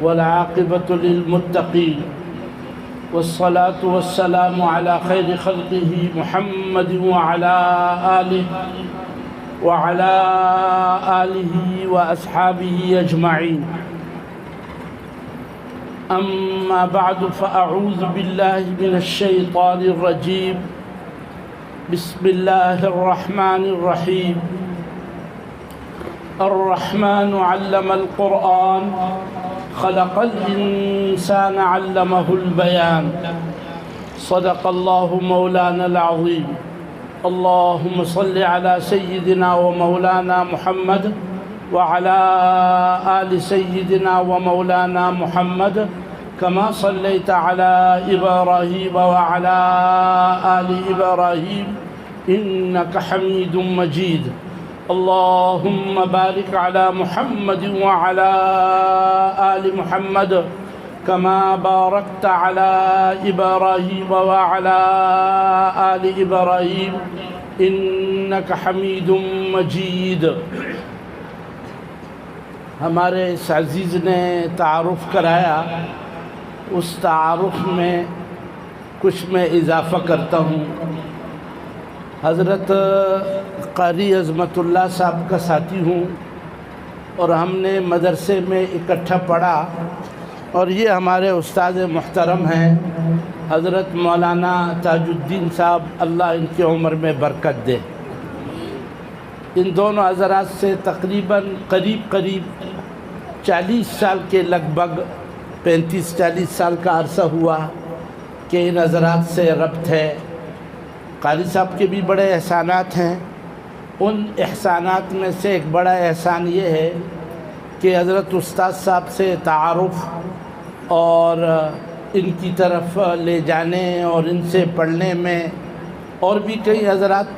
والعاقبة للمتقين والصلاة والسلام على خير خلقه محمد وعلى آله وأصحابه أجمعين. أما بعد فأعوذ بالله من الشيطان الرجيم. بسم الله الرحمن الرحيم. الرحمن علم القرآن خلق الإنسان علمه البيان. صدق الله مولانا العظيم. اللهم صل على سيدنا ومولانا محمد وعلى آل سيدنا ومولانا محمد كما صليت على إبراهيم وعلى آل إبراهيم إنك حميد مجيد. اللهم بارك على محمد وعلى آل محمد كما باركت على إبراهيم وعلى آل إبراهيم إنك حميد مجيد. ہمارے اس عزیز نے تعارف کرایا، اس تعارف میں کچھ میں اضافہ کرتا ہوں. حضرت قاری عظمت اللہ صاحب کا ساتھی ہوں اور ہم نے مدرسے میں اکٹھا پڑھا، اور یہ ہمارے استاد محترم ہیں حضرت مولانا تاج الدین صاحب، اللہ ان کی عمر میں برکت دے. ان دونوں حضرات سے تقریباً قریب 40 سال کے لگ بھگ 35-40 سال کا عرصہ ہوا کہ ان حضرات سے ربط ہے. قاری صاحب کے بھی بڑے احسانات ہیں. ان احسانات میں سے ایک بڑا احسان یہ ہے کہ حضرت استاد صاحب سے تعارف اور ان کی طرف لے جانے اور ان سے پڑھنے میں، اور بھی کئی حضرات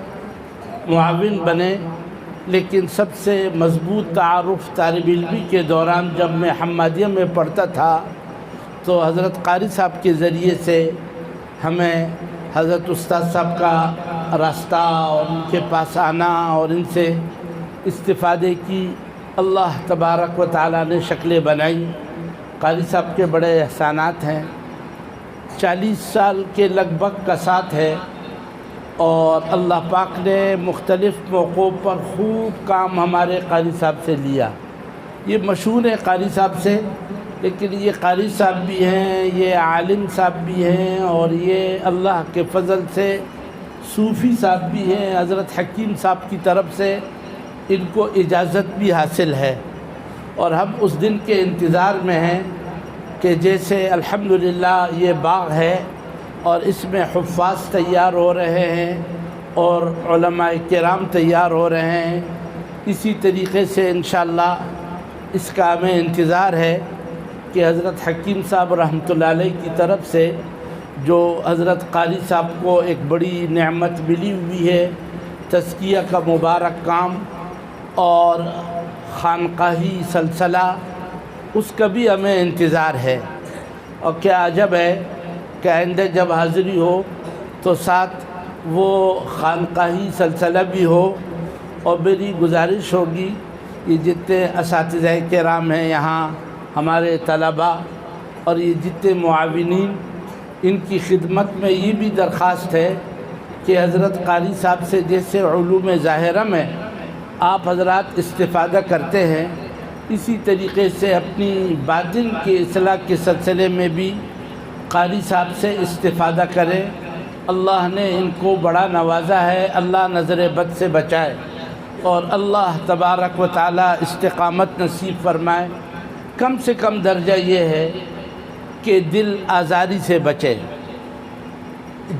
معاون بنے، لیکن سب سے مضبوط تعارف طالب علمی کے دوران جب میں حمادیہ میں پڑھتا تھا تو حضرت قاری صاحب کے ذریعے سے ہمیں حضرت استاد صاحب کا راستہ اور ان کے پاس آنا اور ان سے استفادے کی اللہ تبارک و تعالیٰ نے شکلیں بنائی. قاری صاحب کے بڑے احسانات ہیں. 40 سال کے لگ بھگ کا ساتھ ہے، اور اللہ پاک نے مختلف موقعوں پر خوب کام ہمارے قاری صاحب سے لیا. یہ مشہور ہے قاری صاحب سے، لیکن یہ قاری صاحب بھی ہیں، یہ عالم صاحب بھی ہیں، اور یہ اللہ کے فضل سے صوفی صاحب بھی ہیں. حضرت حکیم صاحب کی طرف سے ان کو اجازت بھی حاصل ہے، اور ہم اس دن کے انتظار میں ہیں کہ جیسے الحمدللہ یہ باغ ہے اور اس میں حفاظ تیار ہو رہے ہیں اور علماء کرام تیار ہو رہے ہیں، اسی طریقے سے انشاءاللہ اس کا ہمیں انتظار ہے کہ حضرت حکیم صاحب رحمۃ اللہ علیہ کی طرف سے جو حضرت قاری صاحب کو ایک بڑی نعمت ملی ہوئی ہے، تزکیہ کا مبارک کام اور خانقاہی سلسلہ، اس کا بھی ہمیں انتظار ہے. اور کیا عجب ہے کہ آئندہ جب حاضری ہو تو ساتھ وہ خانقاہی سلسلہ بھی ہو. اور میری گزارش ہوگی یہ جتنے اساتذہ کرام ہیں یہاں، ہمارے طلباء اور یہ جتنے معاونین، ان کی خدمت میں یہ بھی درخواست ہے کہ حضرت قاری صاحب سے جیسے علوم ظاہرہ میں آپ حضرات استفادہ کرتے ہیں، اسی طریقے سے اپنی باطن کی اصلاح کے سلسلے میں بھی قاری صاحب سے استفادہ کریں. اللہ نے ان کو بڑا نوازا ہے، اللہ نظر بد سے بچائے، اور اللہ تبارک و تعالی استقامت نصیب فرمائے. کم سے کم درجہ یہ ہے کہ دل آزاری سے بچے.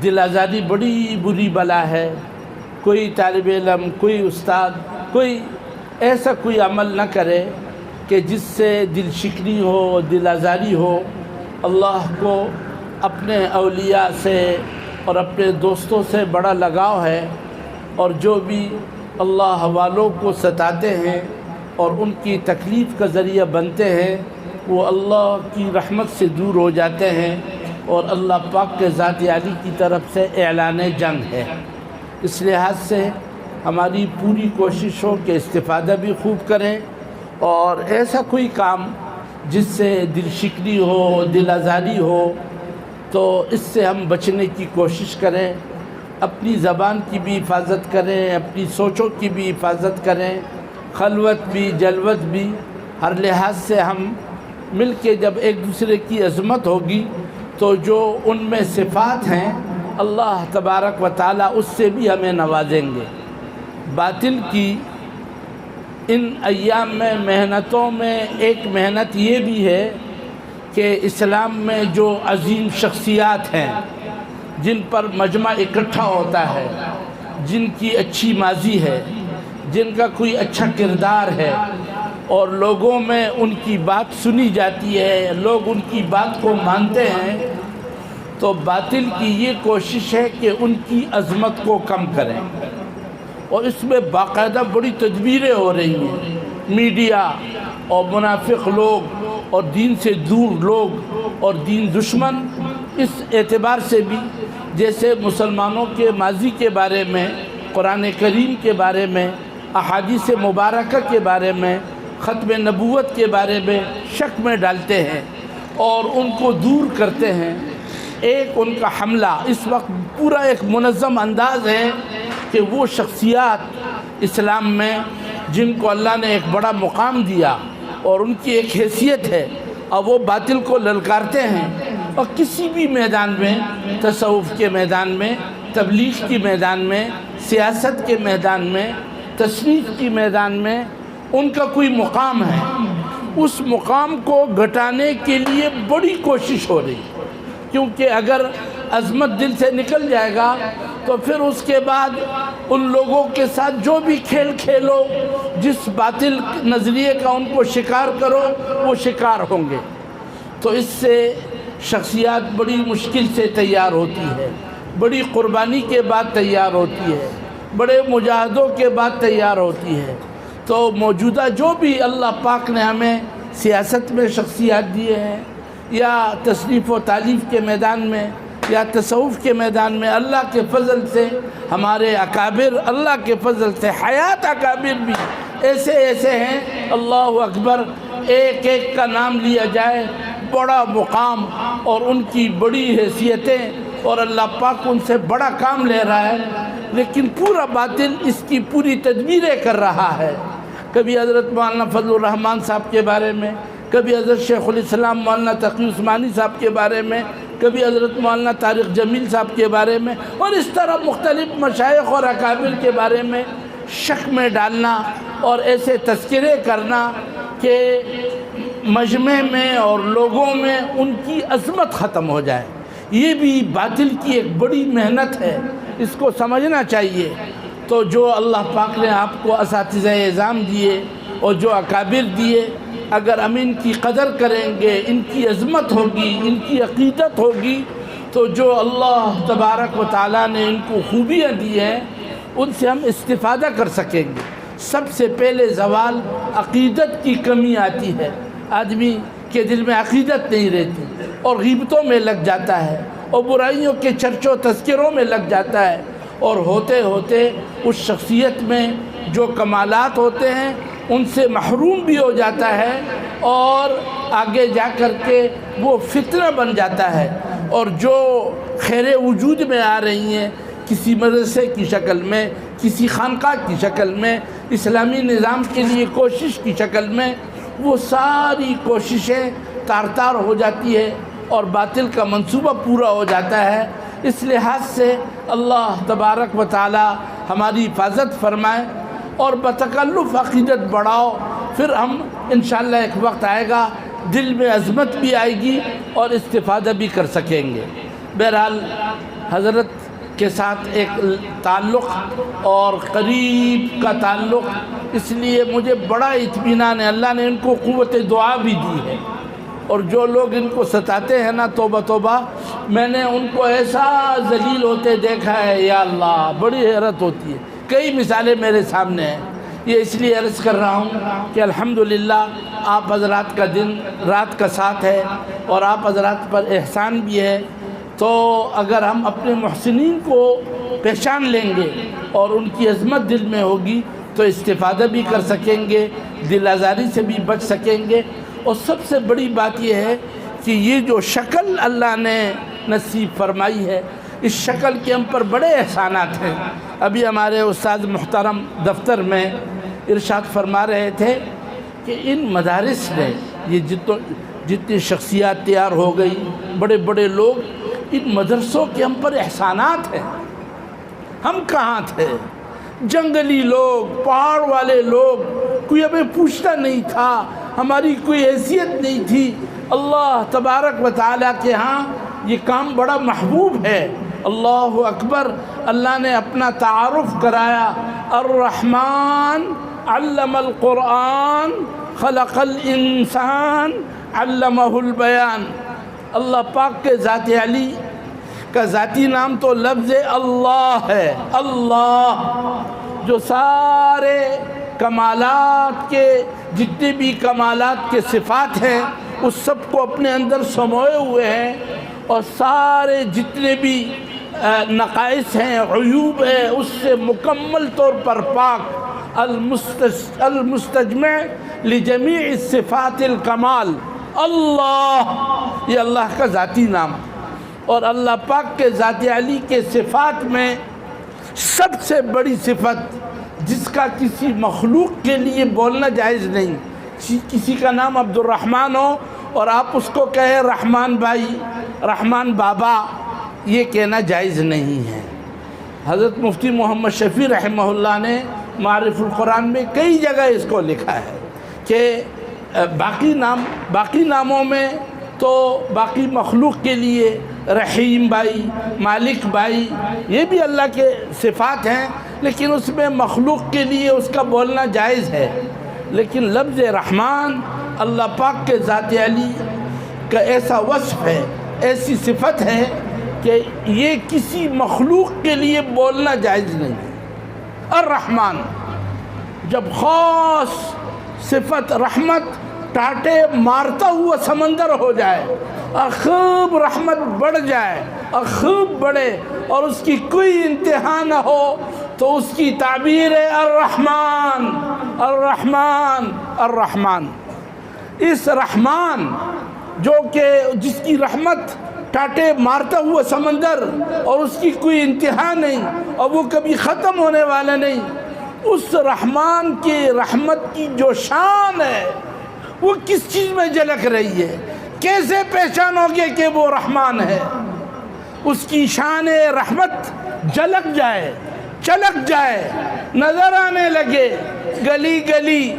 دل آزاری بڑی بری بلا ہے. کوئی طالب علم، کوئی استاد، کوئی ایسا کوئی عمل نہ کرے کہ جس سے دل شکنی ہو، دل آزاری ہو. اللہ کو اپنے اولیاء سے اور اپنے دوستوں سے بڑا لگاؤ ہے، اور جو بھی اللہ والوں کو ستاتے ہیں اور ان کی تکلیف کا ذریعہ بنتے ہیں، وہ اللہ کی رحمت سے دور ہو جاتے ہیں، اور اللہ پاک کے ذات عالی کی طرف سے اعلان جنگ ہے. اس لحاظ سے ہماری پوری کوشش ہو کہ استفادہ بھی خوب کریں اور ایسا کوئی کام جس سے دل شکنی ہو، دل آزاری ہو، تو اس سے ہم بچنے کی کوشش کریں، اپنی زبان کی بھی حفاظت کریں، اپنی سوچوں کی بھی حفاظت کریں، خلوت بھی جلوت بھی، ہر لحاظ سے ہم مل کے جب ایک دوسرے کی عظمت ہوگی تو جو ان میں صفات ہیں اللہ تبارک و تعالیٰ اس سے بھی ہمیں نوازیں گے۔ باطل کی ان ایام میں محنتوں میں ایک محنت یہ بھی ہے کہ اسلام میں جو عظیم شخصیات ہیں جن پر مجمع اکٹھا ہوتا ہے، جن کی اچھی ماضی ہے، جن کا کوئی اچھا کردار ہے اور لوگوں میں ان کی بات سنی جاتی ہے، لوگ ان کی بات کو مانتے ہیں، تو باطل کی یہ کوشش ہے کہ ان کی عظمت کو کم کریں، اور اس میں باقاعدہ بڑی تدبیریں ہو رہی ہیں۔ میڈیا اور منافق لوگ اور دین سے دور لوگ اور دین دشمن اس اعتبار سے بھی، جیسے مسلمانوں کے ماضی کے بارے میں، قرآن کریم کے بارے میں، احادیث مبارکہ کے بارے میں، ختم نبوت کے بارے میں شک میں ڈالتے ہیں اور ان کو دور کرتے ہیں۔ ایک ان کا حملہ اس وقت پورا ایک منظم انداز ہے کہ وہ شخصیات اسلام میں جن کو اللہ نے ایک بڑا مقام دیا اور ان کی ایک حیثیت ہے، اور وہ باطل کو للکارتے ہیں، اور کسی بھی میدان میں، تصوف کے میدان میں، تبلیغ کی میدان میں، سیاست کے میدان میں، تصنیف کی میدان میں ان کا کوئی مقام ہے، اس مقام کو گھٹانے کے لیے بڑی کوشش ہو رہی ہے، کیونکہ اگر عظمت دل سے نکل جائے گا تو پھر اس کے بعد ان لوگوں کے ساتھ جو بھی کھیل کھیلو، جس باطل نظریے کا ان کو شکار کرو، وہ شکار ہوں گے۔ تو اس سے شخصیات بڑی مشکل سے تیار ہوتی ہے، بڑی قربانی کے بعد تیار ہوتی ہے، بڑے مجاہدوں کے بعد تیار ہوتی ہے۔ تو موجودہ جو بھی اللہ پاک نے ہمیں سیاست میں شخصیات دیے ہیں، یا تصنیف و تالیف کے میدان میں، یا تصوف کے میدان میں، اللہ کے فضل سے ہمارے اکابر، اللہ کے فضل سے حیات اکابر بھی ایسے ایسے ہیں، اللہ اکبر، ایک ایک کا نام لیا جائے، بڑا مقام اور ان کی بڑی حیثیتیں، اور اللہ پاک ان سے بڑا کام لے رہا ہے، لیکن پورا باطل اس کی پوری تدبیریں کر رہا ہے۔ کبھی حضرت مولانا فضل الرحمان صاحب کے بارے میں، کبھی حضرت شیخ الاسلام مولانا تقی عثمانی صاحب کے بارے میں، کبھی حضرت مولانا طارق جمیل صاحب کے بارے میں، اور اس طرح مختلف مشائخ اور اکابر کے بارے میں شک میں ڈالنا اور ایسے تذکرے کرنا کہ مجمع میں اور لوگوں میں ان کی عظمت ختم ہو جائے، یہ بھی باطل کی ایک بڑی محنت ہے، اس کو سمجھنا چاہیے۔ تو جو اللہ پاک نے آپ کو اساتذہ اعظام دیے اور جو اکابر دیے، اگر ہم ان کی قدر کریں گے، ان کی عظمت ہوگی، ان کی عقیدت ہوگی، تو جو اللہ تبارک و تعالیٰ نے ان کو خوبیاں دی ہیں ان سے ہم استفادہ کر سکیں گے۔ سب سے پہلے زوال عقیدت کی کمی آتی ہے، آدمی کے دل میں عقیدت نہیں رہتی اور غیبتوں میں لگ جاتا ہے اور برائیوں کے چرچوں تذکروں میں لگ جاتا ہے، اور ہوتے ہوتے اس شخصیت میں جو کمالات ہوتے ہیں ان سے محروم بھی ہو جاتا ہے، اور آگے جا کر کے وہ فتنہ بن جاتا ہے، اور جو خیر وجود میں آ رہی ہیں کسی مدرسے کی شکل میں، کسی خانقاہ کی شکل میں، اسلامی نظام کے لیے کوشش کی شکل میں، وہ ساری کوششیں تار تار ہو جاتی ہے اور باطل کا منصوبہ پورا ہو جاتا ہے۔ اس لحاظ سے اللہ تبارک و تعالی ہماری حفاظت فرمائے اور بتکلف عقیدت بڑھاؤ، پھر ہم انشاءاللہ ایک وقت آئے گا دل میں عظمت بھی آئے گی اور استفادہ بھی کر سکیں گے۔ بہرحال حضرت کے ساتھ ایک تعلق اور قریب کا تعلق، اس لیے مجھے بڑا اطمینان ہے، اللہ نے ان کو قوت دعا بھی دی ہے، اور جو لوگ ان کو ستاتے ہیں نا، توبہ توبہ، میں نے ان کو ایسا ذلیل ہوتے دیکھا ہے، یا اللہ، بڑی حیرت ہوتی ہے۔ کئی مثالیں میرے سامنے ہیں، یہ اس لیے عرض کر رہا ہوں کہ الحمدللہ آپ حضرات کا دن رات کا ساتھ ہے اور آپ حضرات پر احسان بھی ہے، تو اگر ہم اپنے محسنین کو پہچان لیں گے اور ان کی عظمت دل میں ہوگی تو استفادہ بھی کر سکیں گے، دل آزاری سے بھی بچ سکیں گے۔ اور سب سے بڑی بات یہ ہے کہ یہ جو شکل اللہ نے نصیب فرمائی ہے، اس شکل کے ہم پر بڑے احسانات ہیں۔ ابھی ہمارے استاد محترم دفتر میں ارشاد فرما رہے تھے کہ ان مدارس نے یہ جتنی شخصیات تیار ہو گئی، بڑے بڑے لوگ، ان مدرسوں کے ہم پر احسانات ہیں۔ ہم کہاں تھے؟ جنگلی لوگ، پہاڑ والے لوگ، کوئی ہمیں پوچھتا نہیں تھا، ہماری کوئی حیثیت نہیں تھی۔ اللہ تبارک و تعالیٰ کے ہاں یہ کام بڑا محبوب ہے۔ اللہ اکبر۔ اللہ نے اپنا تعارف کرایا، الرحمن علم القرآن خلق الانسان علمہ البیان۔ اللہ پاک کے ذات علی کا ذاتی نام تو لفظ اللہ ہے، اللہ، جو سارے کمالات کے، جتنے بھی کمالات کے صفات ہیں اس سب کو اپنے اندر سموئے ہوئے ہیں، اور سارے جتنے بھی نقائص ہیں، عیوب ہیں، اس سے مکمل طور پر پاک، المستجمع لجمیع الصفات الکمال۔ اللہ، یہ اللہ کا ذاتی نام۔ اور اللہ پاک کے ذات علی کے صفات میں سب سے بڑی صفت جس کا کسی مخلوق کے لیے بولنا جائز نہیں، کسی کا نام عبد الرحمن ہو اور آپ اس کو کہیں رحمان بھائی، رحمان بابا، یہ کہنا جائز نہیں ہے۔ حضرت مفتی محمد شفیع رحمہ اللہ نے معارف القرآن میں کئی جگہ اس کو لکھا ہے کہ باقی ناموں میں تو باقی مخلوق کے لیے رحیم بھائی، مالک بھائی، یہ بھی اللہ کے صفات ہیں، لیکن اس میں مخلوق کے لیے اس کا بولنا جائز ہے۔ لیکن لفظ رحمان اللہ پاک کے ذات علی کا ایسا وصف ہے، ایسی صفت ہے کہ یہ کسی مخلوق کے لیے بولنا جائز نہیں ہے۔ الرحمن، جب خاص صفت رحمت ٹاٹے مارتا ہوا سمندر ہو جائے اور خوب رحمت بڑھ جائے اور خوب بڑھے اور اس کی کوئی انتہا نہ ہو، تو اس کی تعبیر ہے الرحمن، الرحمن، الرحمن۔ اس رحمان جو کہ جس کی رحمت ٹاٹے مارتا ہوا سمندر اور اس کی کوئی انتہا نہیں اور وہ کبھی ختم ہونے والا نہیں، اس رحمان کی رحمت کی جو شان ہے وہ کس چیز میں جھلک رہی ہے؟ کیسے پہچانو گے کہ وہ رحمان ہے؟ اس کی شان رحمت جھلک جائے، چلک جائے، نظر آنے لگے، گلی گلی،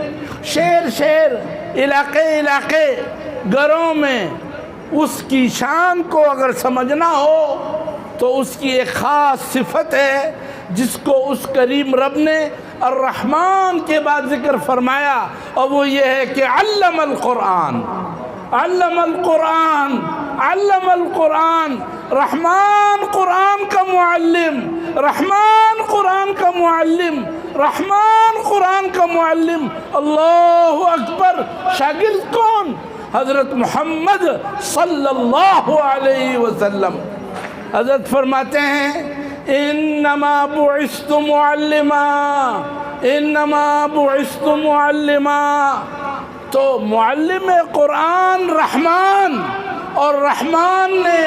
شہر شہر، علاقے علاقے، گھروں میں اس کی شان کو اگر سمجھنا ہو تو اس کی ایک خاص صفت ہے جس کو اس کریم رب نے الرحمن کے بعد ذکر فرمایا، اور وہ یہ ہے کہ علم القرآن، علم القرآن، علم القرآن۔ رحمان قرآن کا معلم، رحمان قرآن کا معلم، رحمان قرآن کا معلم۔ اللہ اکبر۔ شاگرد کون؟ حضرت محمد صلی اللہ علیہ وسلم۔ حضرت فرماتے ہیں انما بعثت معلما، انما بعثت معلما۔ تو معلم قرآن رحمان، اور رحمان نے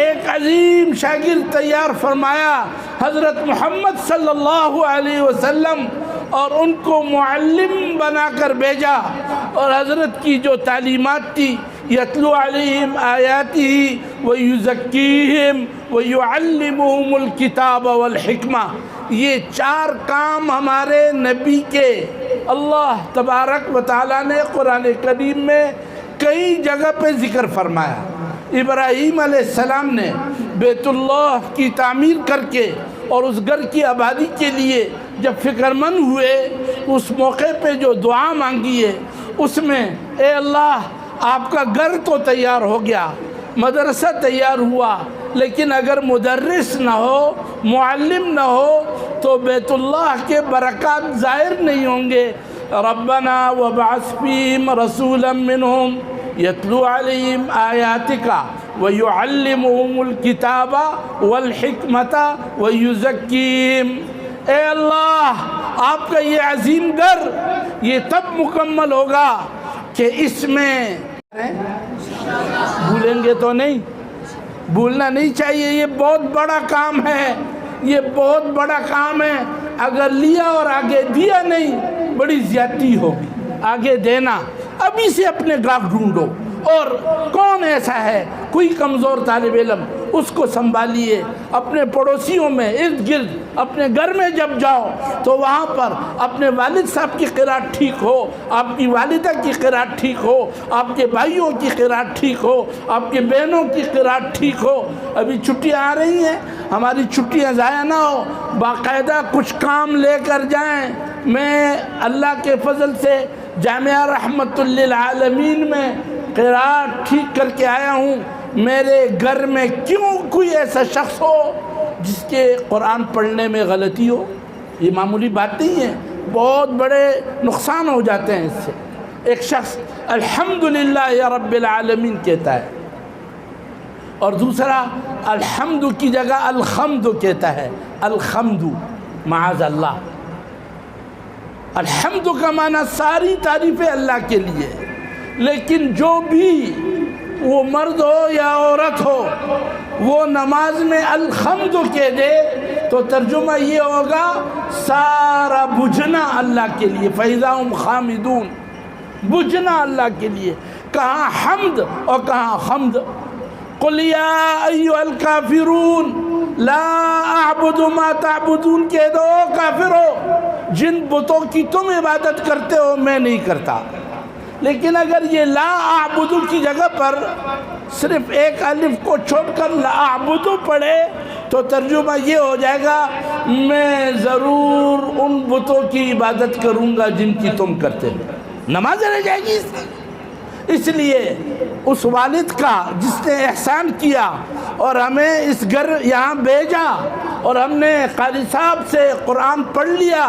ایک عظیم شاگرد تیار فرمایا حضرت محمد صلی اللہ علیہ وسلم، اور ان کو معلم بنا کر بھیجا۔ اور حضرت کی جو تعلیمات تھی، یتلو علیہم آیاتہ ویزکیہم ویعلمہم الکتاب والحکمہ، یہ چار کام ہمارے نبی کے اللہ تبارک و تعالیٰ نے قرآن کریم میں کئی جگہ پہ ذکر فرمایا۔ ابراہیم علیہ السلام نے بیت اللہ کی تعمیر کر کے اور اس گھر کی آبادی کے لیے جب فکر مند ہوئے، اس موقع پہ جو دعا مانگی ہے اس میں، اے اللہ آپ کا گھر تو تیار ہو گیا، مدرسہ تیار ہوا، لیکن اگر مدرس نہ ہو، معلم نہ ہو تو بیت اللہ کے برکات ظاہر نہیں ہوں گے۔ ربنا وابعث فیہم رسولا منہم یتلو علیہم آیاتک ویعلمہم الکتاب والحکمت ویزکیہم۔ اے اللہ آپ کا یہ عظیم گھر یہ تب مکمل ہوگا کہ اس میں بھولیں گے تو نہیں، بھولنا نہیں چاہیے، یہ بہت بڑا کام ہے، یہ بہت بڑا کام ہے۔ اگر لیا اور آگے دیا نہیں بڑی زیادتی ہوگی۔ آگے دینا، ابھی سے اپنے گراف ڈھونڈو، اور کون ایسا ہے کوئی کمزور طالب علم اس کو سنبھالیے، اپنے پڑوسیوں میں ارد گرد، اپنے گھر میں جب جاؤ تو وہاں پر اپنے والد صاحب کی قرأت ٹھیک ہو، آپ کی والدہ کی قرأت ٹھیک ہو، آپ کے بھائیوں کی قرأت ٹھیک ہو، آپ کے بہنوں کی قرأت ٹھیک ہو۔ ابھی چھٹیاں آ رہی ہیں، ہماری چھٹیاں ضائع نہ ہو، باقاعدہ کچھ کام لے کر جائیں۔ میں اللہ کے فضل سے جامعہ رحمت للعالمین میں قرأت ٹھیک کر کے آیا ہوں۔ میرے گھر میں کیوں کوئی ایسا شخص ہو جس کے قرآن پڑھنے میں غلطی ہو، یہ معمولی بات نہیں ہے، بہت بڑے نقصان ہو جاتے ہیں اس سے۔ ایک شخص الحمدللہ یا رب العالمین کہتا ہے، اور دوسرا الحمد کی جگہ الحمد کہتا ہے، الحمد معاذ اللہ۔ الحمد کا معنی ساری تعریفیں اللہ کے لیے، لیکن جو بھی وہ مرد ہو یا عورت ہو وہ نماز میں الحمد کہہ دے تو ترجمہ یہ ہوگا سارا بجھنا اللہ کے لیے، فَإِذَا هُمْ خَامِدُونَ، بجھنا اللہ کے لیے۔ کہاں حمد اور کہاں حمد۔ قُلْ يَا أَيُّهَا الْكَافِرُونَ لَا أَعْبُدُ مَا تَعْبُدُونَ کہہ دو کافرو، جن بتوں کی تم عبادت کرتے ہو میں نہیں کرتا۔ لیکن اگر یہ لا اعبدو کی جگہ پر صرف ایک الف کو چھوڑ کر لا اعبدو پڑھے تو ترجمہ یہ ہو جائے گا میں ضرور ان بتوں کی عبادت کروں گا جن کی تم کرتے ہو، نماز رہ جائے گی۔ اس لیے اس والد کا جس نے احسان کیا اور ہمیں اس گھر یہاں بھیجا اور ہم نے قاری صاحب سے قرآن پڑھ لیا،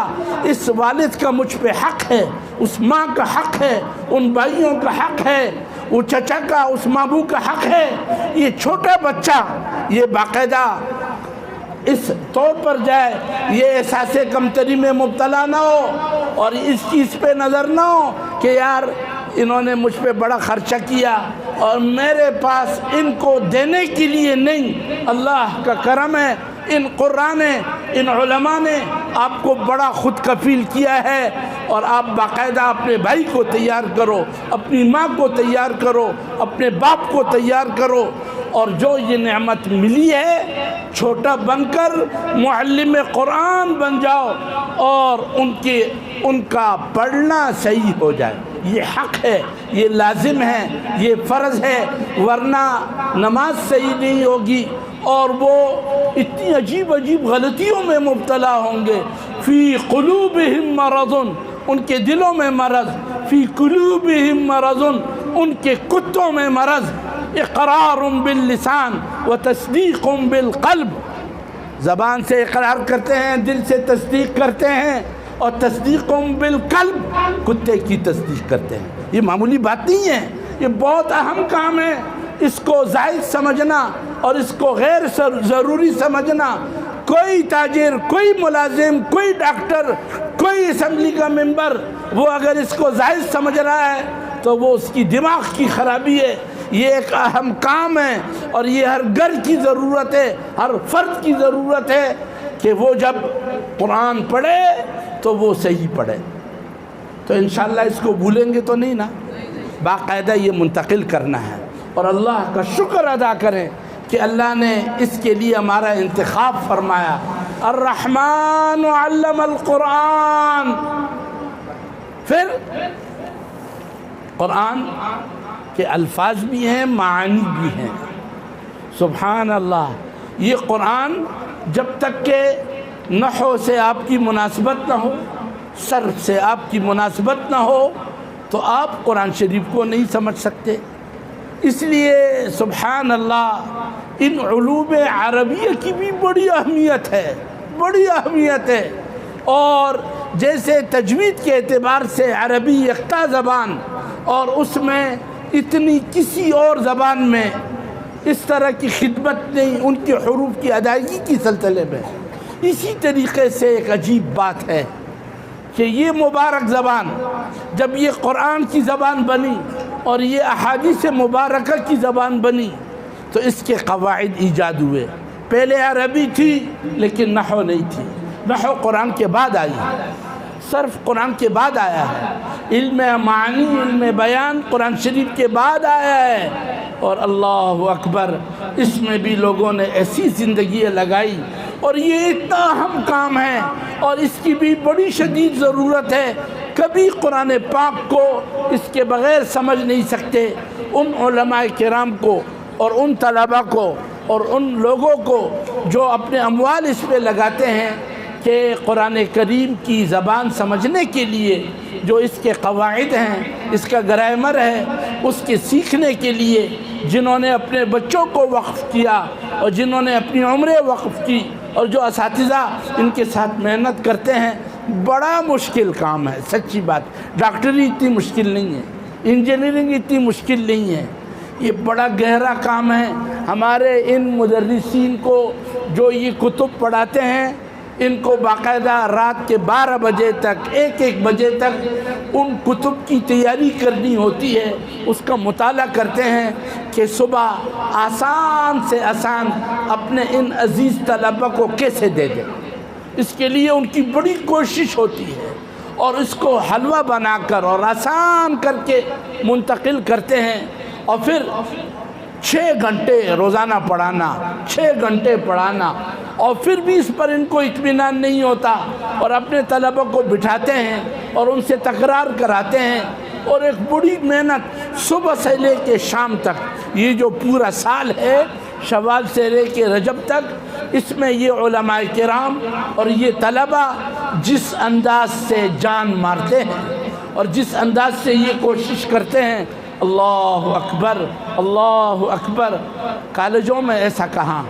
اس والد کا مجھ پہ حق ہے، اس ماں کا حق ہے، ان بھائیوں کا حق ہے، وہ چچا کا، اس مابو کا حق ہے۔ یہ چھوٹا بچہ یہ باقاعدہ اس طور پر جائے، یہ احساس کمتری میں مبتلا نہ ہو اور اس چیز پہ نظر نہ ہو کہ یار انہوں نے مجھ پہ بڑا خرچہ کیا اور میرے پاس ان کو دینے کے لیے نہیں۔ اللہ کا کرم ہے، ان قرآن نے، ان علماء نے آپ کو بڑا خود کفیل کیا ہے، اور آپ باقاعدہ اپنے بھائی کو تیار کرو، اپنی ماں کو تیار کرو، اپنے باپ کو تیار کرو، اور جو یہ نعمت ملی ہے چھوٹا بن کر معلم قرآن بن جاؤ اور ان کا پڑھنا صحیح ہو جائے۔ یہ حق ہے، یہ لازم ہے، یہ فرض ہے، ورنہ نماز صحیح نہیں ہوگی اور وہ اتنی عجیب عجیب غلطیوں میں مبتلا ہوں گے۔ فی قلوبہم مرض، ان کے دلوں میں مرض، فی قلوبہم مرض، ان کے کتوں میں مرض۔ اقرار باللسان و تصدیق بالقلب، زبان سے اقرار کرتے ہیں، دل سے تصدیق کرتے ہیں، اور تصدیق بالقلب کتے کی تصدیق کرتے ہیں۔ یہ معمولی بات نہیں ہے، یہ بہت اہم کام ہے۔ اس کو زائد سمجھنا اور اس کو غیر ضروری سمجھنا، کوئی تاجر، کوئی ملازم، کوئی ڈاکٹر، کوئی اسمبلی کا ممبر وہ اگر اس کو زائد سمجھ رہا ہے تو وہ اس کی دماغ کی خرابی ہے۔ یہ ایک اہم کام ہے اور یہ ہر گھر کی ضرورت ہے، ہر فرد کی ضرورت ہے کہ وہ جب قرآن پڑھے تو وہ صحیح پڑھے۔ تو انشاءاللہ اس کو بھولیں گے تو نہیں نا، باقاعدہ یہ منتقل کرنا ہے، اور اللہ کا شکر ادا کریں کہ اللہ نے اس کے لیے ہمارا انتخاب فرمایا۔ الرحمن علم القرآن، پھر قرآن کے الفاظ بھی ہیں، معانی بھی ہیں۔ سبحان اللہ، یہ قرآن جب تک کہ نحو سے آپ کی مناسبت نہ ہو، صرف سے آپ کی مناسبت نہ ہو تو آپ قرآن شریف کو نہیں سمجھ سکتے۔ اس لیے سبحان اللہ ان علوم عربیہ کی بھی بڑی اہمیت ہے، بڑی اہمیت ہے۔ اور جیسے تجوید کے اعتبار سے عربی یکتا زبان اور اس میں اتنی کسی اور زبان میں اس طرح کی خدمت نہیں، ان کے حروف کی ادائیگی کی سلسلے میں، اسی طریقے سے ایک عجیب بات ہے کہ یہ مبارک زبان جب یہ قرآن کی زبان بنی اور یہ احادیث مبارکہ کی زبان بنی تو اس کے قواعد ایجاد ہوئے۔ پہلے عربی تھی لیکن نحو نہیں تھی، نحو قرآن کے بعد آئی، صرف قرآن کے بعد آیا ہے، علم معانی علم بیان قرآن شریف کے بعد آیا ہے۔ اور اللہ اکبر، اس میں بھی لوگوں نے ایسی زندگی لگائی، اور یہ اتنا اہم کام ہے اور اس کی بھی بڑی شدید ضرورت ہے۔ کبھی قرآن پاک کو اس کے بغیر سمجھ نہیں سکتے۔ ان علماء کرام کو اور ان طلباء کو اور ان لوگوں کو جو اپنے اموال اس پہ لگاتے ہیں کہ قرآن کریم کی زبان سمجھنے کے لیے جو اس کے قواعد ہیں، اس کا گرامر ہے، اس کے سیکھنے کے لیے جنہوں نے اپنے بچوں کو وقف کیا اور جنہوں نے اپنی عمریں وقف کی اور جو اساتذہ ان کے ساتھ محنت کرتے ہیں، بڑا مشکل کام ہے۔ سچی بات، ڈاکٹری اتنی مشکل نہیں ہے، انجینئرنگ اتنی مشکل نہیں ہے، یہ بڑا گہرا کام ہے۔ ہمارے ان مدرسین کو جو یہ کتب پڑھاتے ہیں، ان کو باقاعدہ رات کے 12 بجے تک 1 بجے تک ان کتب کی تیاری کرنی ہوتی ہے، اس کا مطالعہ کرتے ہیں کہ صبح آسان سے آسان اپنے ان عزیز طلباء کو کیسے دے دیں۔ اس کے لیے ان کی بڑی کوشش ہوتی ہے اور اس کو حلوہ بنا کر اور آسان کر کے منتقل کرتے ہیں، اور پھر 6 گھنٹے روزانہ پڑھانا، 6 گھنٹے پڑھانا، اور پھر بھی اس پر ان کو اطمینان نہیں ہوتا اور اپنے طلباء کو بٹھاتے ہیں اور ان سے تکرار کراتے ہیں، اور ایک بڑی محنت صبح سے لے کے شام تک، یہ جو پورا سال ہے شوال سے لے کے رجب تک، اس میں یہ علماء کرام اور یہ طلباء جس انداز سے جان مارتے ہیں اور جس انداز سے یہ کوشش کرتے ہیں، اللہ اکبر اللہ اکبر۔ کالجوں میں ایسا کہاں،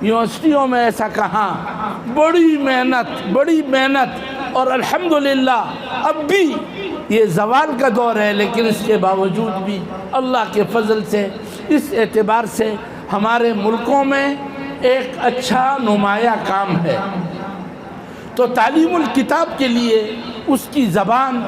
یونیورسٹیوں میں ایسا کہاں، بڑی محنت، اور الحمدللہ اب بھی یہ زوال کا دور ہے، لیکن اس کے باوجود بھی اللہ کے فضل سے اس اعتبار سے ہمارے ملکوں میں ایک اچھا نمایاں کام ہے۔ تو تعلیم الکتاب کے لیے اس کی زبان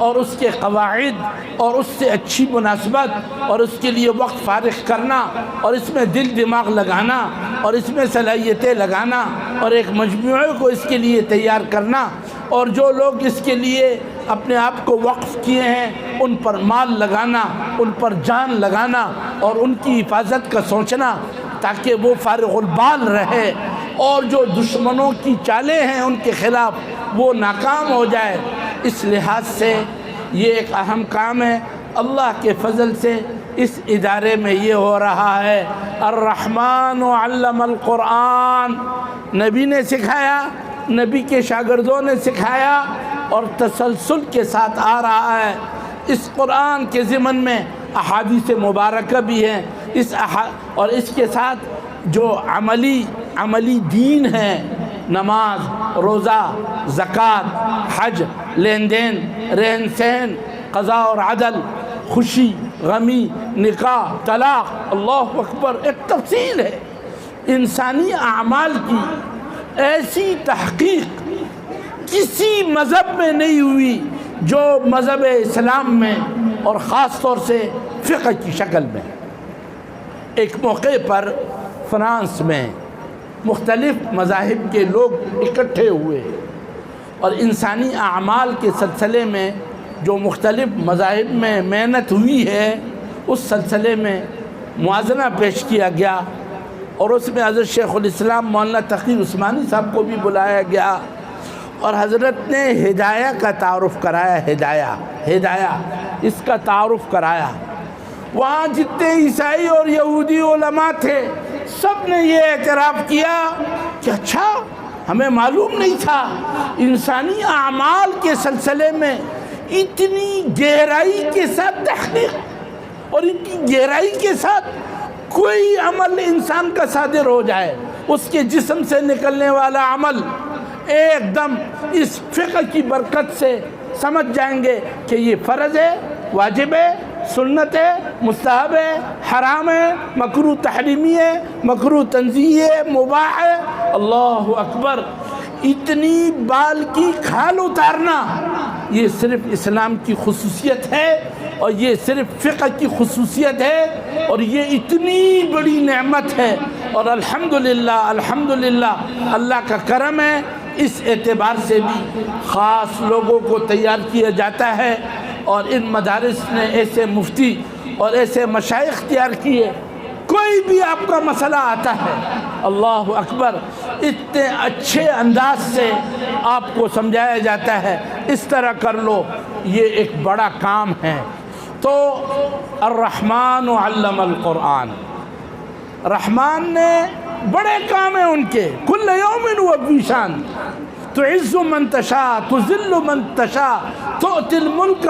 اور اس کے قواعد اور اس سے اچھی مناسبت اور اس کے لیے وقت فارغ کرنا اور اس میں دل دماغ لگانا اور اس میں صلاحیتیں لگانا اور ایک مجموعے کو اس کے لیے تیار کرنا، اور جو لوگ اس کے لیے اپنے آپ کو وقف کیے ہیں ان پر مال لگانا، ان پر جان لگانا اور ان کی حفاظت کا سوچنا تاکہ وہ فارغ البال رہے، اور جو دشمنوں کی چالیں ہیں ان کے خلاف وہ ناکام ہو جائے۔ اس لحاظ سے یہ ایک اہم کام ہے۔ اللہ کے فضل سے اس ادارے میں یہ ہو رہا ہے، الرحمن علم القرآن، نبی نے سکھایا، نبی کے شاگردوں نے سکھایا اور تسلسل کے ساتھ آ رہا ہے۔ اس قرآن کے ضمن میں احادیث مبارکہ بھی ہیں، اور اس کے ساتھ جو عملی دین ہے، نماز، روزہ، زکوٰۃ، حج، لین دین، رہن سہن، قضاء اور عدل، خوشی، غمی، نکاح، طلاق، اللہ اکبر، ایک تفصیل ہے۔ انسانی اعمال کی ایسی تحقیق کسی مذہب میں نہیں ہوئی جو مذہب اسلام میں اور خاص طور سے فقہ کی شکل میں۔ ایک موقع پر فرانس میں مختلف مذاہب کے لوگ اکٹھے ہوئے اور انسانی اعمال کے سلسلے میں جو مختلف مذاہب میں محنت ہوئی ہے اس سلسلے میں موازنہ پیش کیا گیا، اور اس میں حضرت شیخ الاسلام مولانا تقی عثمانی صاحب کو بھی بلایا گیا، اور حضرت نے ہدایہ کا تعارف کرایا، ہدایہ اس کا تعارف کرایا۔ وہاں جتنے عیسائی اور یہودی علماء تھے سب نے یہ اعتراف کیا کہ اچھا، ہمیں معلوم نہیں تھا انسانی اعمال کے سلسلے میں اتنی گہرائی کے ساتھ تحقیق اور اتنی گہرائی کے ساتھ کوئی عمل انسان کا صادر ہو جائے، اس کے جسم سے نکلنے والا عمل ایک دم اس فقہ کی برکت سے سمجھ جائیں گے کہ یہ فرض ہے، واجب ہے، سنت ہے، مستحب ہے، حرام ہے، مکروہ تحریمی ہے، مکروہ تنزیہی ہے، مباح ہے۔ اللہ اکبر، اتنی بال کی کھال اتارنا یہ صرف اسلام کی خصوصیت ہے اور یہ صرف فقہ کی خصوصیت ہے اور یہ اتنی بڑی نعمت ہے اور الحمدللہ الحمدللہ اللہ کا کرم ہے اس اعتبار سے بھی خاص لوگوں کو تیار کیا جاتا ہے اور ان مدارس نے ایسے مفتی اور ایسے مشائخ تیار کیے کوئی بھی آپ کا مسئلہ آتا ہے اللہ اکبر اتنے اچھے انداز سے آپ کو سمجھایا جاتا ہے اس طرح کر لو یہ ایک بڑا کام ہے تو الرحمن علم القرآن رحمان نے بڑے کام ہیں ان کے کل یوم و فی شان تعز من تشاء تذل من تشاء تؤتی الملک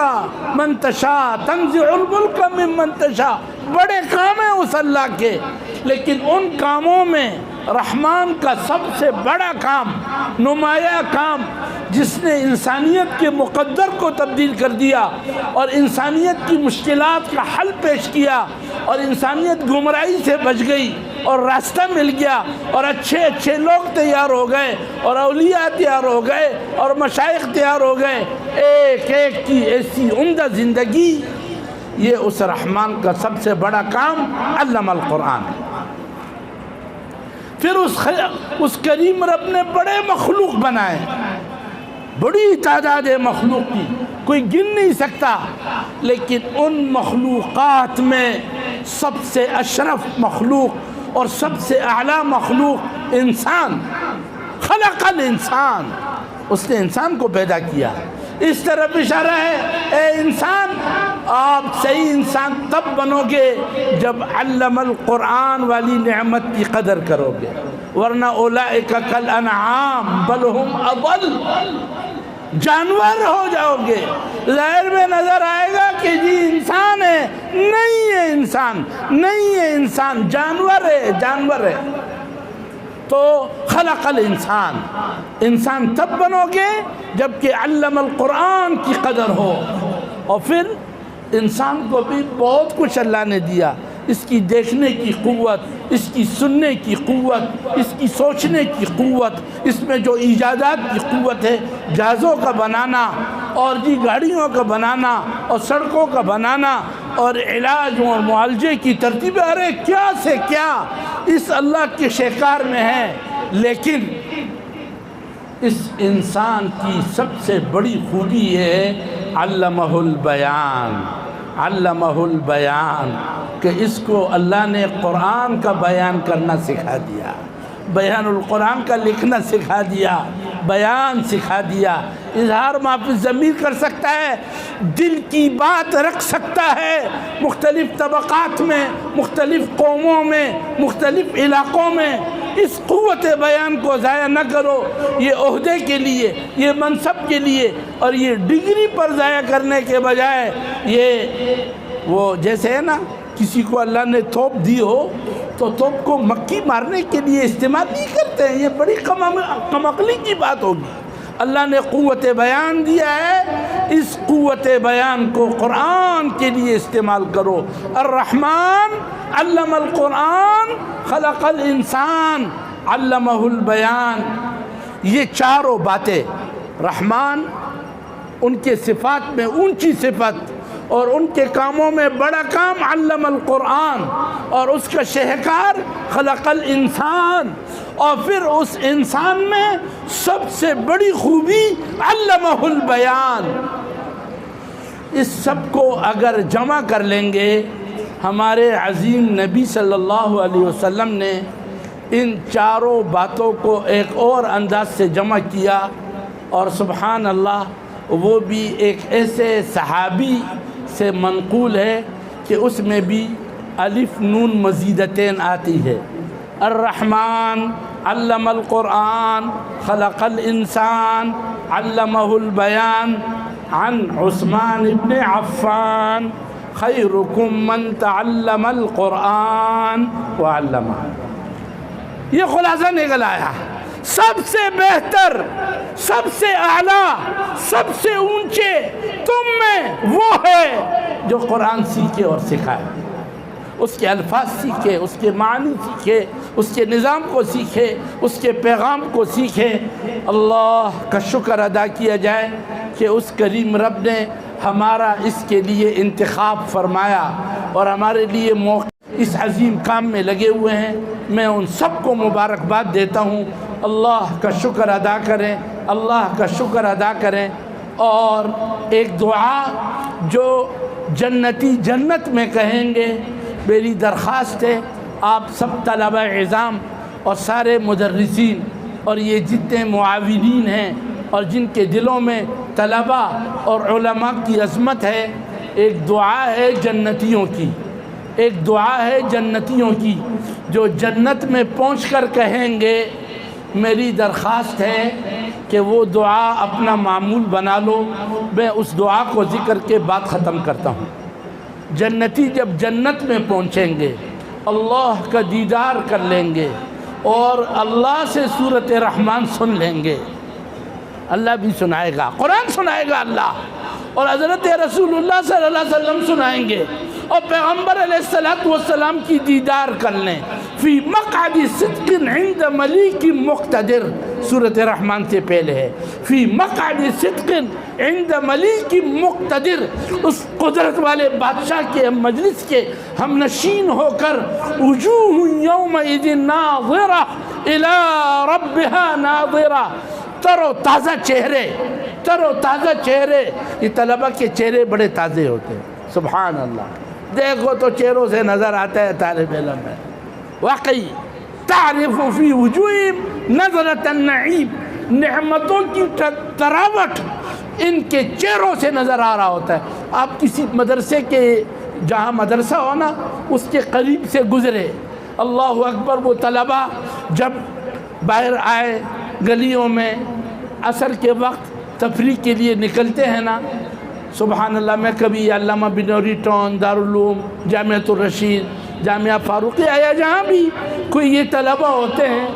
من تشاء تنزع الملک ممن تشاء بڑے کام ہیں اس اللہ کے لیکن ان کاموں میں رحمان کا سب سے بڑا کام نمایاں کام جس نے انسانیت کے مقدر کو تبدیل کر دیا اور انسانیت کی مشکلات کا حل پیش کیا اور انسانیت گمراہی سے بچ گئی اور راستہ مل گیا اور اچھے اچھے لوگ تیار ہو گئے اور اولیاء تیار ہو گئے اور مشائخ تیار ہو گئے ایک ایک کی ایسی عمدہ زندگی یہ اس رحمان کا سب سے بڑا کام علم القرآن پھر اس کریم رب نے بڑے مخلوق بنائے بڑی تعداد ہے مخلوق کی کوئی گن نہیں سکتا لیکن ان مخلوقات میں سب سے اشرف مخلوق اور سب سے اعلیٰ مخلوق انسان خلق الانسان اس نے انسان کو پیدا کیا اس طرف اشارہ ہے اے انسان آپ صحیح انسان تب بنو گے جب علم القرآن والی نعمت کی قدر کرو گے ورنہ اولئک کالانعام بل ہم اضل جانور ہو جاؤ گے ظاہر میں نظر آئے گا کہ جی انسان ہے نہیں ہے انسان نہیں ہے انسان جانور ہے جانور ہے تو خلق الانسان انسان تب بنو گے جبکہ علم القرآن کی قدر ہو اور پھر انسان کو بھی بہت کچھ اللہ نے دیا اس کی دیکھنے کی قوت اس کی سننے کی قوت اس کی سوچنے کی قوت اس میں جو ایجادات کی قوت ہے جہازوں کا بنانا اور جی گاڑیوں کا بنانا اور سڑکوں کا بنانا اور علاج اور معالجے کی ترتیبیں ارے کیا سے کیا اس اللہ کے شہکار میں ہے لیکن اس انسان کی سب سے بڑی خوبی ہے علمہ البیان علمہ البیان کہ اس کو اللہ نے قرآن کا بیان کرنا سکھا دیا بیان القرآن کا لکھنا سکھا دیا بیان سکھا دیا اظہار معافی ضمیر کر سکتا ہے دل کی بات رکھ سکتا ہے مختلف طبقات میں مختلف قوموں میں مختلف علاقوں میں اس قوت بیان کو ضائع نہ کرو یہ عہدے کے لیے یہ منصب کے لیے اور یہ ڈگری پر ضائع کرنے کے بجائے یہ وہ جیسے ہے نا کسی کو اللہ نے توپ دی ہو تو توپ کو مکی مارنے کے لیے استعمال نہیں کرتے ہیں یہ بڑی کم عقلی کی بات ہوگی اللہ نے قوت بیان دیا ہے اس قوت بیان کو قرآن کے لیے استعمال کرو الرحمن علم القرآن خلق الانسان علمہ البیان یہ چاروں باتیں رحمان ان کے صفات میں اونچی صفت اور ان کے کاموں میں بڑا کام علم القرآن اور اس کا شہکار خلق الانسان اور پھر اس انسان میں سب سے بڑی خوبی علمہ البیان اس سب کو اگر جمع کر لیں گے ہمارے عظیم نبی صلی اللہ علیہ وسلم نے ان چاروں باتوں کو ایک اور انداز سے جمع کیا اور سبحان اللہ وہ بھی ایک ایسے صحابی سے منقول ہے کہ اس میں بھی الف نون مزیدتین آتی ہے الرحمن علم القرآن خلق الانسان علمہ البیان عن عثمان ابن عفان خیرکم من تعلم القرآن وعلمہ یہ خلاصہ نکل آیا سب سے بہتر سب سے اعلیٰ سب سے اونچے تم میں وہ ہے جو قرآن سیکھے اور سکھائے اس کے الفاظ سیکھے، اس کے معنی سیکھے، اس کے نظام کو سیکھے، اس کے پیغام کو سیکھے۔ اللہ کا شکر ادا کیا جائے کہ اس کریم رب نے ہمارا اس کے لیے انتخاب فرمایا اور ہمارے لیے موقع اس عظیم کام میں لگے ہوئے ہیں۔ میں ان سب کو مبارکباد دیتا ہوں۔ اللہ کا شکر ادا کریں، اللہ کا شکر ادا کریں۔ اور ایک دعا جو جنتی جنت میں کہیں گے، میری درخواست ہے آپ سب طلبہ اعظام اور سارے مدرسین اور یہ جتنے معاونین ہیں اور جن کے دلوں میں طلبہ اور علماء کی عظمت ہے، ایک دعا ہے جنتیوں کی، ایک دعا ہے جنتیوں کی جو جنت میں پہنچ کر کہیں گے۔ میری درخواست ہے کہ وہ دعا اپنا معمول بنا لو۔ میں اس دعا کو ذکر کے بعد ختم کرتا ہوں۔ جنتی جب جنت میں پہنچیں گے، اللہ کا دیدار کر لیں گے اور اللہ سے سورۃ رحمان سن لیں گے۔ اللہ بھی سنائے گا، قرآن سنائے گا اللہ، اور حضرت رسول اللہ صلی اللہ علیہ وسلم سنائیں گے، اور پیغمبر علیہ السلام کی دیدار کر لیں۔ فی مقعد صدق عند ملیک مقتدر، سورۃ رحمان سے پہلے ہے فی مقعد صدق عند ملیک مقتدر، اس قدرت والے بادشاہ کے مجلس کے ہم نشین ہو کر، وجوہ یومئذ ناظرہ الی ربها ناظرہ، تر و تازہ چہرے، تر و تازہ چہرے۔ یہ طلبہ کے چہرے بڑے تازے ہوتے ہیں، سبحان اللہ، دیکھو تو چہروں سے نظر آتا ہے طالب علم ہے، واقعی تعرف فی وجوہہم نظرۃ النعیم، نعمتوں کی تراوٹ ان کے چہروں سے نظر آ رہا ہوتا ہے۔ آپ کسی مدرسے کے، جہاں مدرسہ ہو نا، اس کے قریب سے گزرے، اللہ اکبر، وہ طلبہ جب باہر آئے گلیوں میں عصر کے وقت تفریح کے لیے نکلتے ہیں نا، سبحان اللہ، میں کبھی علامہ بنوری ٹاؤن، دارالعلوم، جامعۃ الرشید، جامعہ فاروقی آیا، جہاں بھی کوئی یہ طلبہ ہوتے ہیں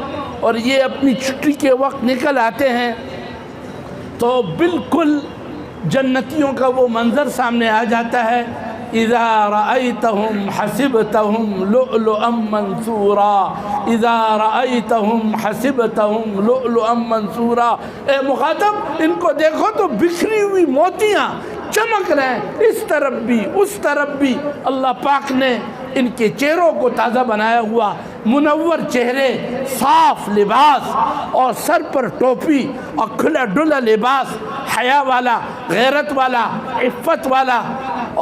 اور یہ اپنی چھٹی کے وقت نکل آتے ہیں، تو بالکل جنتیوں کا وہ منظر سامنے آ جاتا ہے۔ اذا رأيتهم حسبتهم لؤلؤا منثورا، اذا رأيتهم حسبتهم لؤلؤا منثورا، اے مخاطب ان کو دیکھو تو بکھری ہوئی موتیاں چمک رہے ہیں، اس طرف بھی اس طرف بھی۔ اللہ پاک نے ان کے چہروں کو تازہ بنایا ہوا، منور چہرے، صاف لباس اور سر پر ٹوپی اور کھلا ڈلا لباس، حیا والا، غیرت والا، عفت والا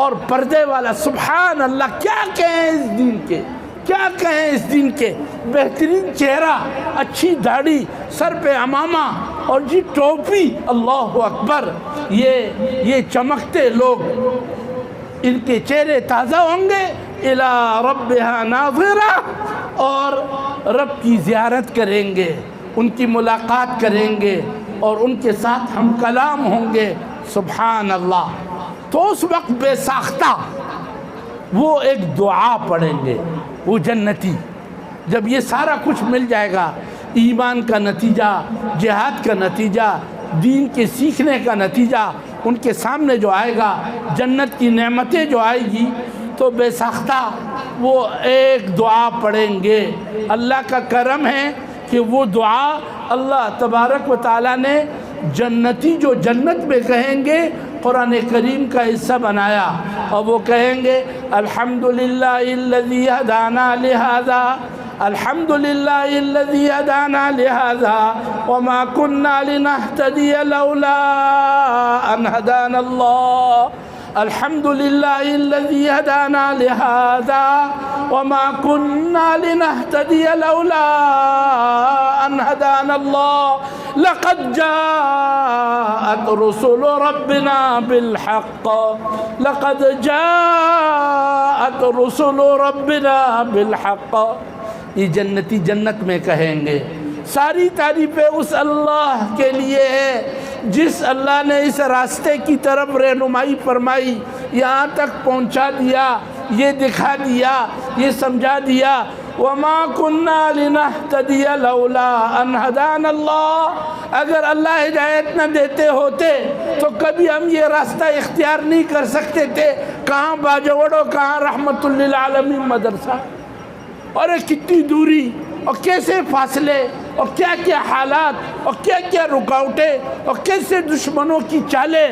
اور پردے والا۔ سبحان اللہ، کیا کہیں اس دین کے، کیا کہیں اس دین کے، بہترین چہرہ، اچھی داڑھی، سر پہ عمامہ اور جی ٹوپی، اللہ اکبر، یہ چمکتے لوگ، ان کے چہرے تازہ ہوں گے، الی ربها ناظرہ، اور رب کی زیارت کریں گے، ان کی ملاقات کریں گے اور ان کے ساتھ ہم کلام ہوں گے۔ سبحان اللہ۔ تو اس وقت بے ساختہ وہ ایک دعا پڑھیں گے، وہ جنتی، جب یہ سارا کچھ مل جائے گا، ایمان کا نتیجہ، جہاد کا نتیجہ، دین کے سیکھنے کا نتیجہ ان کے سامنے جو آئے گا، جنت کی نعمتیں جو آئے گی، تو بے ساختہ وہ ایک دعا پڑھیں گے۔ اللہ کا کرم ہے کہ وہ دعا اللہ تبارک و تعالیٰ نے جنتی جو جنت میں کہیں گے، قرآن کریم کا حصہ بنایا، اور وہ کہیں گے الحمدللہ الذی ہدانا لہذا، الحمدللہ الذی ہدانا لہذا وما كنا لنہتدی لولا ان ہدانا اللہ، الحمدللہ الذی ہدانا لہذا وما كنا لنہتدی لولا ان ہدانا اللہ، لقد جاءت رسل ربنا بالحق، لقد جاءت رسل ربنا بالحق۔ یہ جنتی جنت میں کہیں گے۔ ساری تعریفیں اس اللہ کے لیے ہے جس اللہ نے اس راستے کی طرف رہنمائی فرمائی، یہاں تک پہنچا دیا، یہ دکھا دیا، یہ سمجھا دیا۔ وَمَا كُنَّا لِنَهْتَدِيَ لَوْلَا أَنْ هَدَانَ اللَّهُ، اگر اللہ ہدایت نہ دیتے ہوتے تو کبھی ہم یہ راستہ اختیار نہیں کر سکتے تھے، کہاں باجوڑو کہاں رحمت للعالمین مدرسہ، اور کتنی دوری اور کیسے فاصلے اور کیا کیا حالات اور کیا کیا رکاوٹیں اور کیسے دشمنوں کی چالیں،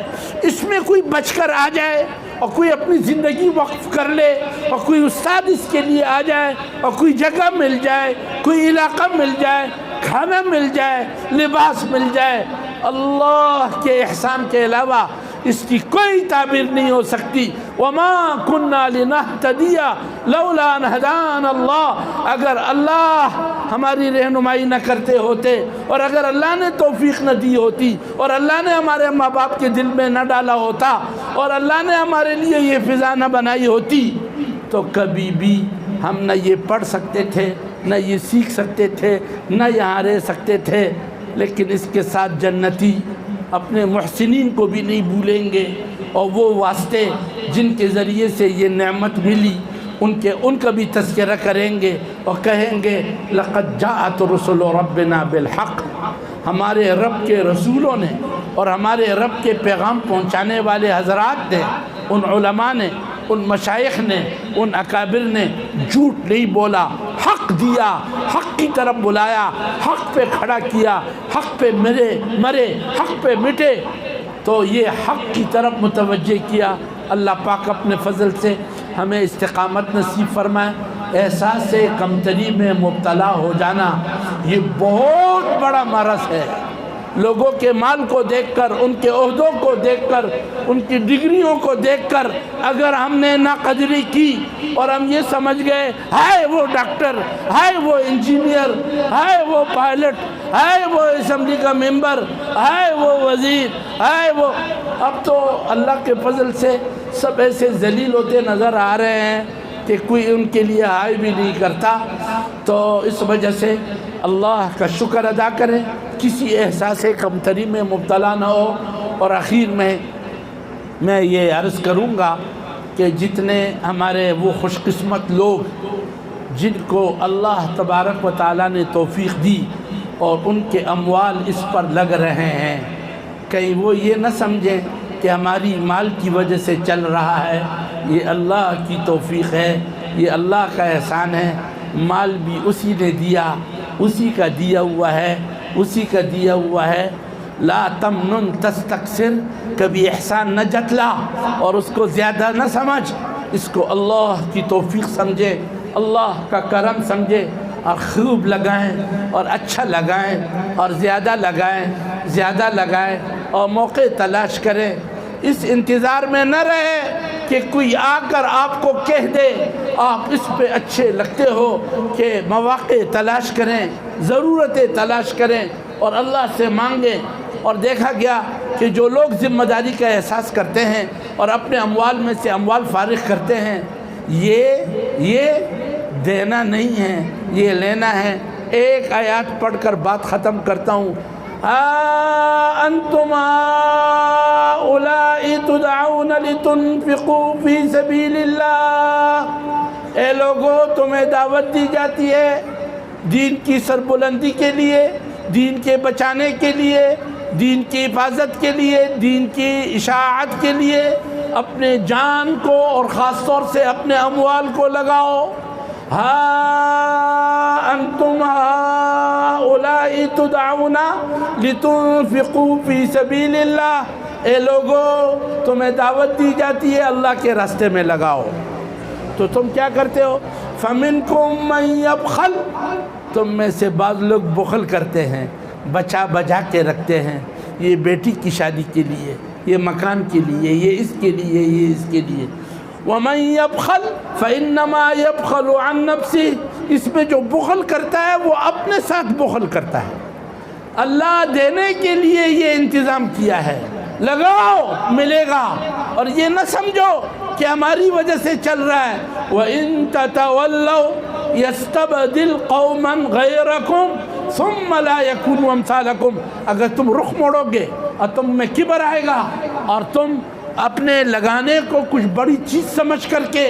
اس میں کوئی بچ کر آ جائے اور کوئی اپنی زندگی وقف کر لے اور کوئی استاد اس کے لیے آ جائے اور کوئی جگہ مل جائے، کوئی علاقہ مل جائے، کھانا مل جائے، لباس مل جائے، اللہ کے احسان کے علاوہ اس کی کوئی تعبیر نہیں ہو سکتی۔ وَمَا كُنَّا لِنَهْتَدِيَ لَوْلَا أَنْ هَدَانَ اللَّهُ، اگر اللہ ہماری رہنمائی نہ کرتے ہوتے اور اگر اللہ نے توفیق نہ دی ہوتی اور اللہ نے ہمارے ماں باپ کے دل میں نہ ڈالا ہوتا اور اللہ نے ہمارے لیے یہ فضا نہ بنائی ہوتی تو کبھی بھی ہم نہ یہ پڑھ سکتے تھے، نہ یہ سیکھ سکتے تھے، نہ یہاں رہ سکتے تھے۔ لیکن اس کے ساتھ جنتی اپنے محسنین کو بھی نہیں بھولیں گے، اور وہ واسطے جن کے ذریعے سے یہ نعمت ملی ان کا بھی تذکرہ کریں گے اور کہیں گے لقد جاءت رسل ربنا بالحق، ہمارے رب کے رسولوں نے اور ہمارے رب کے پیغام پہنچانے والے حضرات نے، ان علماء نے، ان مشائخ نے، ان اکابر نے جھوٹ نہیں بولا، حق دیا، حق کی طرف بلایا، حق پہ کھڑا کیا، حق پہ مرے، حق پہ مٹے، تو یہ حق کی طرف متوجہ کیا۔ اللہ پاک اپنے فضل سے ہمیں استقامت نصیب فرمائے۔ احساس کمتری میں مبتلا ہو جانا یہ بہت بڑا مرض ہے۔ لوگوں کے مال کو دیکھ کر، ان کے عہدوں کو دیکھ کر، ان کی ڈگریوں کو دیکھ کر اگر ہم نے ناقدری کی اور ہم یہ سمجھ گئے ہائے وہ ڈاکٹر، ہائے وہ انجینئر، ہائے وہ پائلٹ، ہائے وہ اسمبلی کا ممبر، ہائے وہ وزیر، ہائے وہ، اب تو اللہ کے فضل سے سب ایسے ذلیل ہوتے نظر آ رہے ہیں کہ کوئی ان کے لیے ہائے بھی نہیں کرتا۔ تو اس وجہ سے اللہ کا شکر ادا کریں، کسی احساس کمتری میں مبتلا نہ ہو۔ اور آخر میں یہ عرض کروں گا کہ جتنے ہمارے وہ خوش قسمت لوگ جن کو اللہ تبارک و تعالیٰ نے توفیق دی اور ان کے اموال اس پر لگ رہے ہیں، کہیں وہ یہ نہ سمجھیں کہ ہماری مال کی وجہ سے چل رہا ہے، یہ اللہ کی توفیق ہے، یہ اللہ کا احسان ہے۔ مال بھی اسی نے دیا، اسی کا دیا ہوا ہے، اسی کا دیا ہوا ہے۔ لا تمنن تستکثر، کبھی احسان نہ جتلا اور اس کو زیادہ نہ سمجھ، اس کو اللہ کی توفیق سمجھے، اللہ کا کرم سمجھے، اور خوب لگائیں اور اچھا لگائیں اور زیادہ لگائیں اور موقع تلاش کریں۔ اس انتظار میں نہ رہے کہ کوئی آ کر آپ کو کہہ دے آپ اس پہ اچھے لگتے ہو، کہ مواقع تلاش کریں، ضرورتیں تلاش کریں اور اللہ سے مانگیں۔ اور دیکھا گیا کہ جو لوگ ذمہ داری کا احساس کرتے ہیں اور اپنے اموال میں سے اموال فارغ کرتے ہیں، یہ دینا نہیں ہے، یہ لینا ہے۔ ایک آیات پڑھ کر بات ختم کرتا ہوں۔ انتم هؤلاء تدعون لتنفقوا في سبيل اللہ، اے لوگوں تمہیں دعوت دی جاتی ہے دین کی سربلندی کے لیے، دین کے بچانے کے لیے، دین کی حفاظت کے لیے، دین کی اشاعت کے لیے اپنے جان کو اور خاص طور سے اپنے اموال کو لگاؤ۔ انتم هؤلاء تدعون لتنفقوا في سبيل اللہ، اے لوگوں تمہیں دعوت دی جاتی ہے اللہ کے راستے میں لگاؤ، تو تم کیا کرتے ہو؟ فَمِنْكُمْ مَنْ يَبْخَلْ، تم میں سے بعض لوگ بخل کرتے ہیں، بچا کے رکھتے ہیں، یہ بیٹی کی شادی کے لیے، یہ مکان کے لیے، یہ اس کے لیے، یہ اس کے لیے۔ وَمَنْ يَبْخَلْ فَإِنَّمَا يَبْخَلُ عَنْ نَفْسِهِ، اس میں جو بخل کرتا ہے وہ اپنے ساتھ بخل کرتا ہے۔ اللہ دینے کے لیے یہ انتظام کیا ہے، لگاؤ ملے گا، اور یہ نہ سمجھو کہ ہماری وجہ سے چل رہا ہے۔ وَإِن تَتَوَلَّوْا يَسْتَبْدِلْ قَوْمًا غَيْرَكُمْ ثُمَّ لَا يَكُونُوا أَمْثَالَكُمْ، اگر تم رخ موڑو گے اور تم میں کبر آئے گا اور تم اپنے لگانے کو کچھ بڑی چیز سمجھ کر کے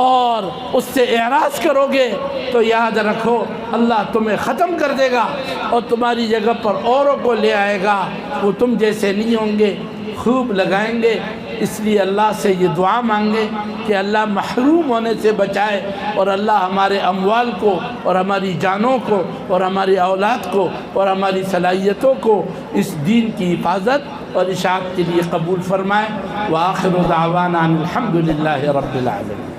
اور اس سے اعراض کرو گے تو یاد رکھو اللہ تمہیں ختم کر دے گا اور تمہاری جگہ پر اوروں کو لے آئے گا، وہ تم جیسے نہیں ہوں گے۔ خوب لگائیں گے، اس لیے اللہ سے یہ دعا مانگیں کہ اللہ محروم ہونے سے بچائے، اور اللہ ہمارے اموال کو اور ہماری جانوں کو اور ہماری اولاد کو اور ہماری صلاحیتوں کو اس دین کی حفاظت اور اشاعت کے لیے قبول فرمائے۔ وآخر دعوانا الحمد للہ رب العالمین۔